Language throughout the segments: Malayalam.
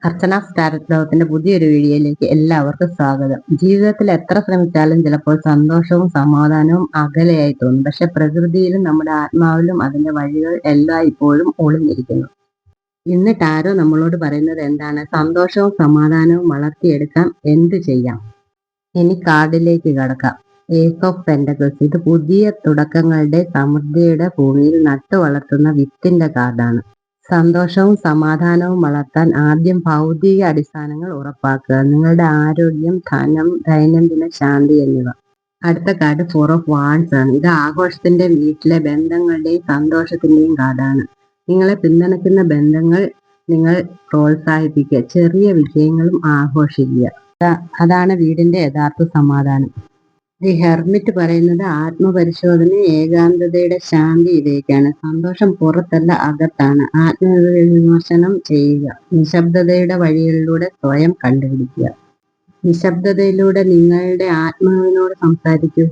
അർച്ചനാസ് ടാരറ്റ് ലോകത്തിന്റെ പുതിയൊരു വീഡിയോയിലേക്ക് എല്ലാവർക്കും സ്വാഗതം. ജീവിതത്തിൽ എത്ര ശ്രമിച്ചാലും ചിലപ്പോൾ സന്തോഷവും സമാധാനവും അകലെയായി തോന്നും. പക്ഷെ പ്രകൃതിയിലും നമ്മുടെ ആത്മാവിലും അതിന്റെ വഴികൾ എല്ലാം ഇപ്പോഴും ഒളിഞ്ഞിരിക്കുന്നു. ഇന്ന് ടാരോ നമ്മളോട് പറയുന്നത് എന്താണ്? സന്തോഷവും സമാധാനവും വളർത്തിയെടുക്കാൻ എന്ത് ചെയ്യാം? ഇനി കാർഡിലേക്ക് കടക്കാം. Ace of pentacles. ഇത് പുതിയ തുടക്കങ്ങളുടെ സമൃദ്ധിയുടെ ഭൂമിയിൽ നട്ടു വളർത്തുന്ന വിത്തിന്റെ കാർഡാണ്. സന്തോഷവും സമാധാനവും വളർത്താൻ ആദ്യം ഭൗതിക അടിസ്ഥാനങ്ങൾ ഉറപ്പാക്കുക. നിങ്ങളുടെ ആരോഗ്യം, ധനം, ദൈനംദിന ശാന്തി എന്നിവ. അടുത്ത കാർഡ് 4 ഓഫ് വാൻഡ്സ് ആണ്. ഇത് ആഘോഷത്തിന്റെ, വീട്ടിലെ ബന്ധങ്ങളുടെയും സന്തോഷത്തിന്റെയും കാർഡാണ്. നിങ്ങളെ പിന്തുണയ്ക്കുന്ന ബന്ധങ്ങൾ നിങ്ങൾ പ്രോത്സാഹിപ്പിക്കുക. ചെറിയ വിജയങ്ങളും ആഘോഷിക്കുക. അതാണ് വീടിന്റെ യഥാർത്ഥ സമാധാനം. ദി ഹെർമിറ്റ് പറയുന്നത് ആത്മപരിശോധന, ഏകാന്തതയുടെ ശാന്തി ഇവയൊക്കെയാണ്. സന്തോഷം പുറത്തല്ല, അകത്താണ്. ആത്മവിമർശനം ചെയ്യുക. നിശബ്ദതയുടെ വഴികളിലൂടെ സ്വയം കണ്ടുപിടിക്കുക. നിശബ്ദതയിലൂടെ നിങ്ങളുടെ ആത്മാവിനോട് സംസാരിക്കൂ.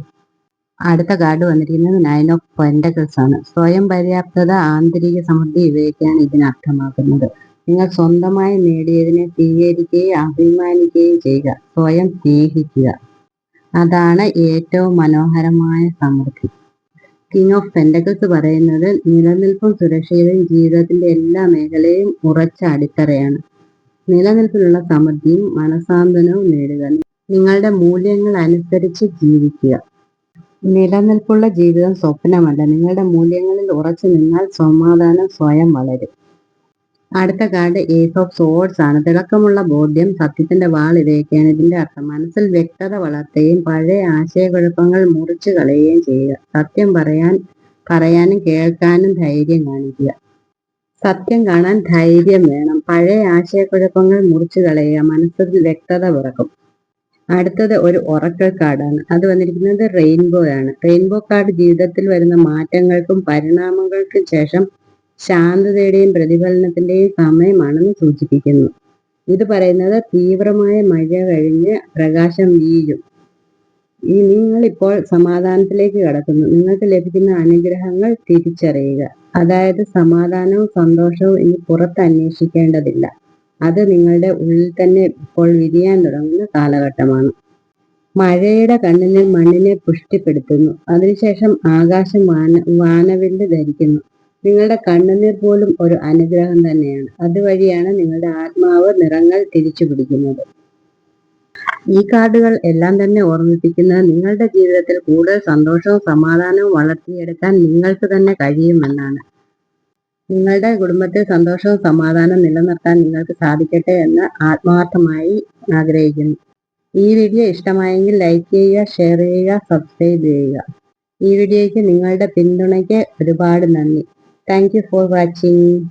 അടുത്ത കാർഡ് വന്നിരിക്കുന്നത് 9 ഓഫ് പെന്റക്കിൾസ് ആണ്. സ്വയം പര്യാപ്തത, ആന്തരിക സമൃദ്ധി ഇവയൊക്കെയാണ് ഇതിനർത്ഥമാക്കുന്നത്. നിങ്ങൾ സ്വന്തമായി നേടിയതിനെ സ്വീകരിക്കുകയും അഭിമാനിക്കുകയും ചെയ്യുക. സ്വയം സ്നേഹിക്കുക. അതാണ് ഏറ്റവും മനോഹരമായ സമൃദ്ധി. കിങ് ഓഫ് പെന്റക്കിൾസ് പറയുന്നത് നിലനിൽപ്പും സുരക്ഷിതയും ജീവിതത്തിന്റെ എല്ലാ മേഖലയും ഉറച്ച അടിത്തറയാണ്. നിലനിൽപ്പിനുള്ള സമൃദ്ധിയും മനസാന്തനവും നേടുക. നിങ്ങളുടെ മൂല്യങ്ങൾ അനുസരിച്ച് ജീവിക്കുക. നിലനിൽപ്പുള്ള ജീവിതം സ്വപ്നമല്ല. നിങ്ങളുടെ മൂല്യങ്ങളിൽ ഉറച്ചു നിന്നാൽ സമാധാനം സ്വയം വളരും. അടുത്ത കാർഡ് ഏസ് ഓഫ് സോർഡ്സ് ആണ്. തിളക്കമുള്ള ബോധ്യം, സത്യത്തിന്റെ വാൾ ഇവയൊക്കെയാണ് ഇതിന്റെ അർത്ഥം. മനസ്സിൽ വ്യക്തത വളർത്തുകയും പഴയ ആശയക്കുഴപ്പങ്ങൾ മുറിച്ചു കളയുകയും ചെയ്യുക. സത്യം പറയാനും കേൾക്കാനും ധൈര്യം കാണിക്കുക. സത്യം കാണാൻ ധൈര്യം വേണം. പഴയ ആശയക്കുഴപ്പങ്ങൾ മുറിച്ചു കളയുക. മനസ്സിൽ വ്യക്തത പിറക്കും. അടുത്തത് ഒരു ഒറക്കിൾ കാർഡാണ്. അത് വന്നിരിക്കുന്നത് റെയിൻബോ ആണ്. റെയിൻബോ കാർഡ് ജീവിതത്തിൽ വരുന്ന മാറ്റങ്ങൾക്കും പരിണാമങ്ങൾക്കും ശേഷം ശാന്തതയുടെയും പ്രതിഫലനത്തിന്റെയും സമയമാണെന്ന് സൂചിപ്പിക്കുന്നു. ഇത് പറയുന്നത് തീവ്രമായ മഴ കഴിഞ്ഞ് പ്രകാശം വീഴും. നിങ്ങൾ ഇപ്പോൾ സമാധാനത്തിലേക്ക് കടക്കുന്നു. നിങ്ങൾക്ക് ലഭിക്കുന്ന അനുഗ്രഹങ്ങൾ തിരിച്ചറിയുക. അതായത് സമാധാനവും സന്തോഷവും ഇനി പുറത്ത് അന്വേഷിക്കേണ്ടതില്ല. അത് നിങ്ങളുടെ ഉള്ളിൽ തന്നെ ഇപ്പോൾ വിരിയാൻ തുടങ്ങുന്ന കാലഘട്ടമാണ്. മഴയുടെ കണ്ണിന് മണ്ണിനെ പുഷ്ടിപ്പെടുത്തുന്നു. അതിനുശേഷം ആകാശം വാനവില്ല് ധരിക്കുന്നു. നിങ്ങളുടെ കണ്ണുനീർ പോലും ഒരു അനുഗ്രഹം തന്നെയാണ്. അതുവഴിയാണ് നിങ്ങളുടെ ആത്മാവ് നിറങ്ങൾ തിരിച്ചു പിടിക്കുന്നത്. ഈ കാർഡുകൾ എല്ലാം തന്നെ ഓർമ്മിപ്പിക്കുന്നത് നിങ്ങളുടെ ജീവിതത്തിൽ കൂടുതൽ സന്തോഷവും സമാധാനവും വളർത്തിയെടുക്കാൻ നിങ്ങൾക്ക് തന്നെ കഴിയുമെന്നാണ്. നിങ്ങളുടെ കുടുംബത്തിൽ സന്തോഷവും സമാധാനവും നിലനിർത്താൻ നിങ്ങൾക്ക് സാധിക്കട്ടെ എന്ന് ആത്മാർത്ഥമായി ആഗ്രഹിക്കുന്നു. ഈ വീഡിയോ ഇഷ്ടമായെങ്കിൽ ലൈക്ക് ചെയ്യുക, ഷെയർ ചെയ്യുക, സബ്സ്ക്രൈബ് ചെയ്യുക. ഈ വീഡിയോയ്ക്ക് നിങ്ങളുടെ പിന്തുണയ്ക്ക് ഒരുപാട് നന്ദി. Thank you for watching.